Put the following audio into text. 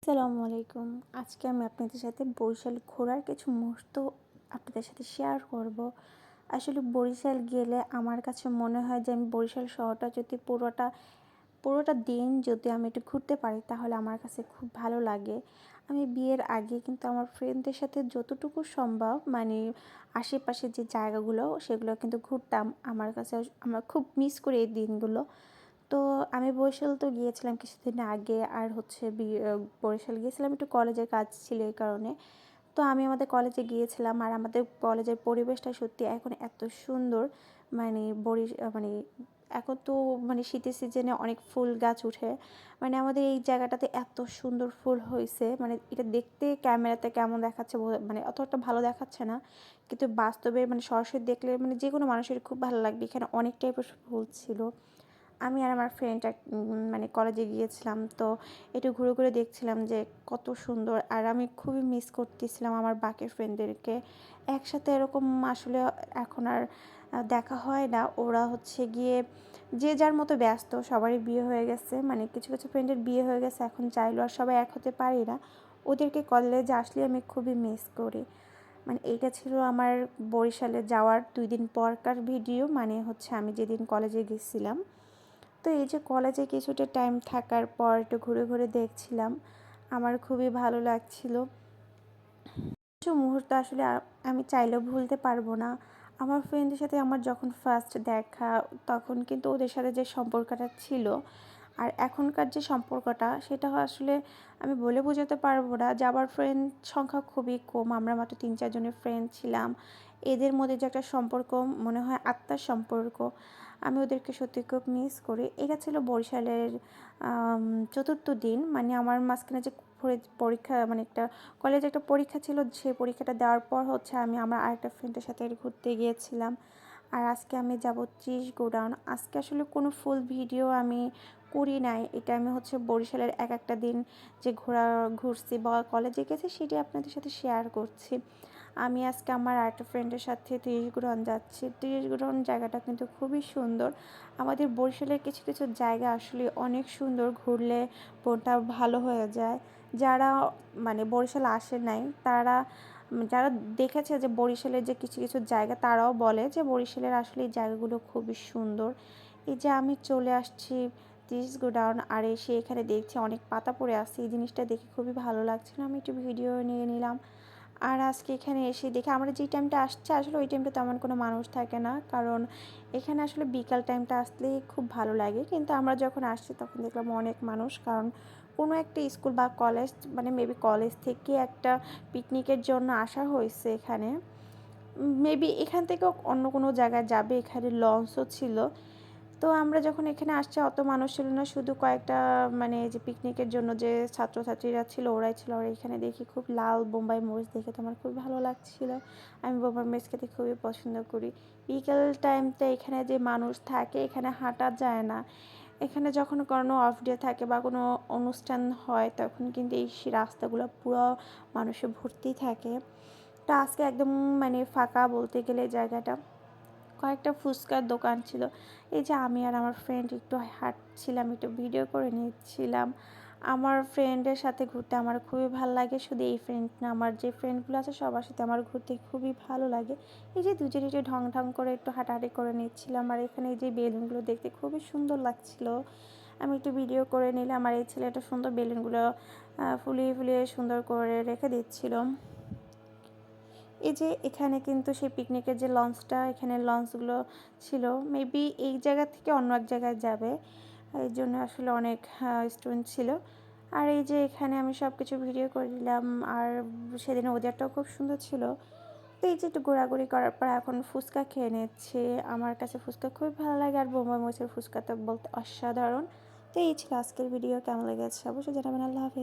আসসালামু আলাইকুম। আজকে আমি আপনাদের সাথে বরিশাল ঘোরার কিছু মুহূর্ত আপনাদের সাথে শেয়ার করব। আসলে বরিশাল গেলে আমার কাছে মনে হয় যে আমি বরিশাল শহরটা যদি পুরোটা দিন যদি আমি একটু ঘুরতে পারি তাহলে আমার কাছে খুব ভালো লাগে। আমি বিয়ের আগে কিন্তু আমার ফ্রেন্ডদের সাথে যতটুকু সম্ভব আশেপাশে যে জায়গাগুলো সেগুলো কিন্তু ঘুরতাম। আমার খুব মিস করি এই দিনগুলো। তো আমি বরিশাল তো গিয়েছিলাম কিছুদিন আগে, আর হচ্ছে বরিশাল গিয়েছিলাম একটু কলেজের কাজ ছিল এই কারণে। তো আমি আমাদের কলেজে গিয়েছিলাম, আর আমাদের কলেজের পরিবেশটা সত্যি এখন এত সুন্দর। মানে মানে এখন তো শীতের সিজনে অনেক ফুল গাছ উঠে। আমাদের এই জায়গাটাতে এত সুন্দর ফুল হয়েছে, এটা দেখতে ক্যামেরাতে কেমন দেখাচ্ছে অতটা ভালো দেখাচ্ছে না, কিন্তু বাস্তবে সরাসরি দেখলে যে কোনো মানুষের খুব ভালো লাগবে। এখানে অনেক টাইপের ফুল ছিল। আমি আর আমার ফ্রেন্ড কলেজে গিয়েছিলাম, তো একটু ঘুরে ঘুরে দেখছিলাম যে কত সুন্দর। আর আমি খুবই মিস করতেছিলাম আমার বাকি ফ্রেন্ডদেরকে একসাথে এরকম। আসলে এখন আর দেখা হয় না। ওরা হচ্ছে গিয়ে যে যার মতো ব্যস্ত, সবারই বিয়ে হয়ে গেছে, কিছু কিছু ফ্রেন্ডের বিয়ে হয়ে গেছে, এখন চাইলেও আর সবাই এক হতে পারি না। ওদেরকে কলেজে আসলে আমি খুবই মিস করি। এইটা ছিল আমার বরিশালে যাওয়ার 2 দিন পরকার ভিডিও, আমি যেদিন কলেজে গেছিলাম। তো এই যে কলেজে কিছুটা টাইম থাকার পর একটু ঘুরে ঘুরে দেখছিলাম, আমার খুবই ভালো লাগছিল। কিছু মুহূর্ত আসলে আমি চাইলেও ভুলতে পারবো না। আমার ফ্রেন্ডদের সাথে আমার যখন ফার্স্ট দেখা, তখন কিন্তু ওদের সাথে যে সম্পর্কটা ছিল আর এখনকার যে সম্পর্কটা, সেটা আসলে আমি বলে বোঝাতে পারবো না। যে আমার ফ্রেন্ড সংখ্যা খুবই কম, আমরা মাত্র 3-4 জনের ফ্রেন্ড ছিলাম। এদের মধ্যে যে একটা সম্পর্ক, মনে হয় আত্মার সম্পর্ক। আমি ওদেরকে সত্যি খুব মিস করি। এটা ছিল বরিশালের চতুর্থ দিন। আমার মাঝখানে যে পরীক্ষা, একটা কলেজে একটা পরীক্ষা ছিল, সেই পরীক্ষাটা দেওয়ার পর হচ্ছে আমি আমার আরেকটা ফ্রেন্ডের সাথে ঘুরতে গিয়েছিলাম। আর আজকে আমি যাব 30 গোডাউন। আজকে আসলে কোনো ফুল ভিডিও আমি করি নাই। এটা আমি হচ্ছে বরিশালের এক একটা দিন যে ঘুরছি বা কলেজে গেছি সেটি আপনাদের সাথে শেয়ার করছি। আমি আজকে আমার আরেকটা ফ্রেন্ডের সাথে 30 গ্রাউন্ড যাচ্ছি। 30 গ্রাউন্ড জায়গাটা কিন্তু খুবই সুন্দর। আমাদের বরিশালের কিছু কিছু জায়গা আসলে অনেক সুন্দর, ঘুরলে মনটা ভালো হয়ে যায়। যারা বরিশাল আসে নাই, যারা দেখেছে যে বরিশালের যে কিছু কিছু জায়গা, তারাও বলে যে বরিশালের আসলে এই জায়গাগুলো খুবই সুন্দর। এই যে আমি চলে আসছি 30 গোডাউন, আর এসে এখানে দেখছি অনেক পাতা পড়ে আছে। এই জিনিসটা দেখে খুবই ভালো লাগছিল, আমি একটু ভিডিও নিয়ে নিলাম। আর আজকে এখানে এসে দেখে আমরা যে টাইমটা আসছে, আসলে ওই টাইমটা তেমন কোনো মানুষ থাকে না, কারণ এখানে আসলে বিকাল টাইমটা আসলেই খুব ভালো লাগে। কিন্তু আমরা যখন আসছি তখন দেখলাম অনেক মানুষ, কারণ কোনো একটা স্কুল বা কলেজ, মেবি কলেজ থেকে একটা পিকনিকের জন্য আসা হয়েছে এখানে। মেবি এখান থেকেও অন্য কোনো জায়গায় যাবে, এখানে লঞ্চও ছিল। তো আমরা যখন এখানে আসছি অত মানুষ ছিল না, শুধু কয়েকটা যে পিকনিকের জন্য যে ছাত্রছাত্রীরা ছিল ওরাই ছিল। আর এখানে দেখি খুব লাল বোম্বাই মরিচ দেখে তো আমার খুব ভালো লাগছিল। আমি বোম্বাই মরিচ খেতে খুবই পছন্দ করি। বিকেল টাইমটা এখানে যে মানুষ থাকে, এখানে হাঁটা যায় না। এখানে যখন কোনো অফ ডে থাকে বা কোনো অনুষ্ঠান হয়, তখন কিন্তু এই রাস্তাগুলো পুরো মানুষে ভর্তি থাকে। তো আজকে একদম ফাঁকা বলতে গেলে জায়গাটা। কয়েকটা ফুচকার দোকান ছিল। এই যে আমি আর আমার ফ্রেন্ড একটু হাঁটছিলাম, একটু ভিডিও করে নিচ্ছিলাম। আমার ফ্রেন্ডের সাথে ঘুরতে আমার খুবই ভালো লাগে। শুধু এই ফ্রেন্ড না, আমার যে ফ্রেন্ডগুলো আছে সবার সাথে আমার ঘুরতে খুবই ভালো লাগে। এই যে দুজনে একটু ঢং ঢং করে একটু হাঁটাহাঁটি করে নিচ্ছিলাম। আর এখানে এই যে বেলুনগুলো দেখতে খুবই সুন্দর লাগছিল, আমি একটু ভিডিও করে নিলাম। আর এই ছেলেটা সুন্দর বেলুনগুলো ফুলিয়ে ফুলিয়ে সুন্দর করে রেখে দিচ্ছিল। এই যে এখানে কিন্তু সেই পিকনিকের যে লঞ্চটা, এখানে লঞ্চগুলো ছিল, মেবি এই জায়গা থেকে অন্য এক জায়গায় যাবে, এই জন্য আসলে অনেক স্টুডেন্ট ছিল। আর এই যে এখানে আমি সব কিছু ভিডিও করে দিলাম। আর সেদিন ওয়েদারটাও খুব সুন্দর ছিল। তো এই যে একটু ঘোরাঘুরি করার পর এখন ফুচকা খেয়ে নিচ্ছে। আমার কাছে ফুচকা খুবই ভালো লাগে, আর বোম্বাই মরিচের ফুচকা তো বলতে অসাধারণ। তো এই ছিল আজকের ভিডিও, কেমন লেগেছে অবশ্যই জানাবেন। আল্লাহ হাফেজ।